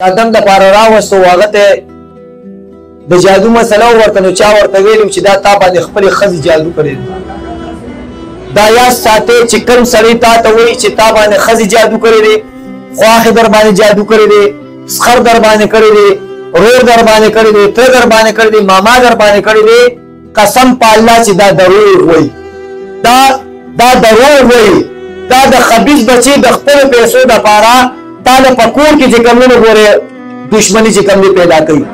ادم د پاره راوستو هغه ته د جادو مسله ورته نو چا ورته ویلو چې دا تا باندې خپل خزي جادو کړی دا یا ساته چې کوم سړی تا ته وایي چې تا باندې خزي جادو کړی دی خواخ در باندې جادو کړی دی سخر در باندې کړی دی رور در باندې کړی دی تر در باندې کړی دی ماما در باندې کړی دی قسم په الله چې دا دروغ وایي دا دروغ وایي دا د خبيث بچي د خپل پیسو د پاره تا د پکور کې چې کومونه ګوره دښمنی چې کوم پیدا کوي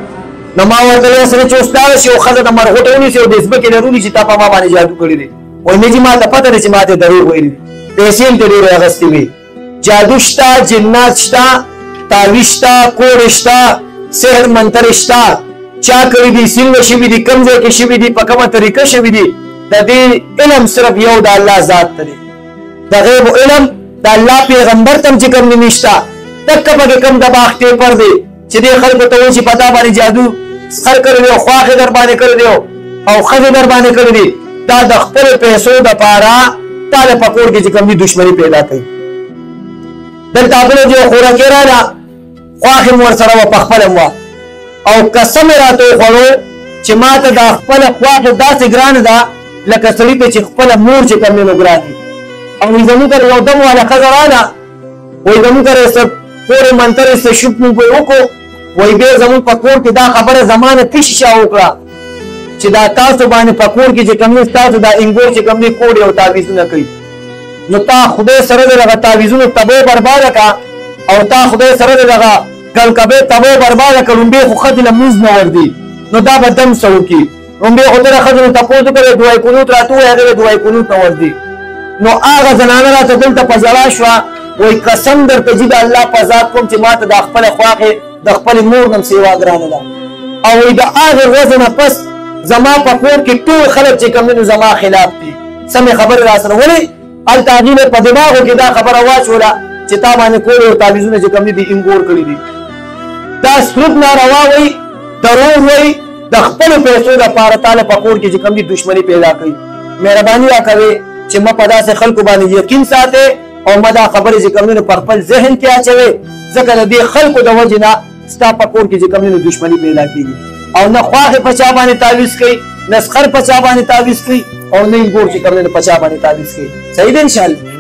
نو ما ورته سره چوستاله شو خزه د مرغټونی شو د اسبکه لرونی چې تا په ما باندې جادو کړی دی وای نه چې ما ته پته نه چې ما ته دروغ وایي پیسې دې ډېر اغستې وي جادو شتا جنات شتا تعویذ شتا کور شتا سحر منتر شتا چا کړی دي څنګه شوي دي کوم ځای کې شوي دي په کومه طریقه شوي دي د دې علم صرف یو د الله ذات دی د غیب علم د الله پیغمبر تم چې کوم نشتا تک په کوم د باختې پر دی چې دې خلکو ته وایي چې پتا باندې جادو سر کړی دی او خواخې در باندې کړی دی او خزې در باندې کړی دی دا د خپل پیسو د پاره تا د پکور کې چې کوم دښمني پیدا کوي دلته بل جو خوراکي راځه خواخې مور سره و په خپل مو او قسم راته خورو چې ما ته د خپل خواخې داسې ګران ده لکه سړی ته چې خپل مور چې کوم نو ګران دي او زموږ ته یو دم والا خزرانه وای زموږ ته سب پورې منتر سه شپ مو وکړو وای به زموږ په کور کې دا خبره زمانه تیش شاو کړه چې دا تاسو باندې په کور کې چې کوم تاسو دا انګور چې کوم کوډ او تعویذونه کوي نو تا خدای سره دغه تعویذونو تبو برباد کا او تا خدای سره دغه کل کبه تبو برباد کړم به خو خدای لمز نه وردی نو دا بدم سو کی هم به خدای خدای ته پوزو کړي دوای قنوت راتو هغه دوای قنوت وردی نو هغه زنانه راته دلته پزړا شو وای قسم درته چې د الله په ذات کوم چې ماته د خپل خواخې د خپل مور نم سیوا ګرانه ده او د هغه وزن پس زما په کور کې ټول خلک چې کوم زما خلاف دي سم خبر را سره ولې ال تعجیل په دماغو کې دا خبره واچوله چې تا باندې کور او تعویذونه چې کوم دي انګور کړی دي دا سود ناروا وای دروغ وای د خپل پیسو د پاره تعالی په کور کې چې کوم دي دښمنی پیدا کوي مهرباني وکړئ چې ما په داسې خلکو باندې یقین ساتي او ما دا خبرې چې کومونه پر خپل ذهن کې اچوي ځکه د دې خلکو د وجې نه ستا په کور کې چې کومونه دښمني پیدا کېږي او نه خواخې په چا باندې تعویذ کوي نه سخر په چا باندې تعویذ کوي او نه انګور چې کومونه په چا باندې تعویذ کوي صحیح دی انشاءالله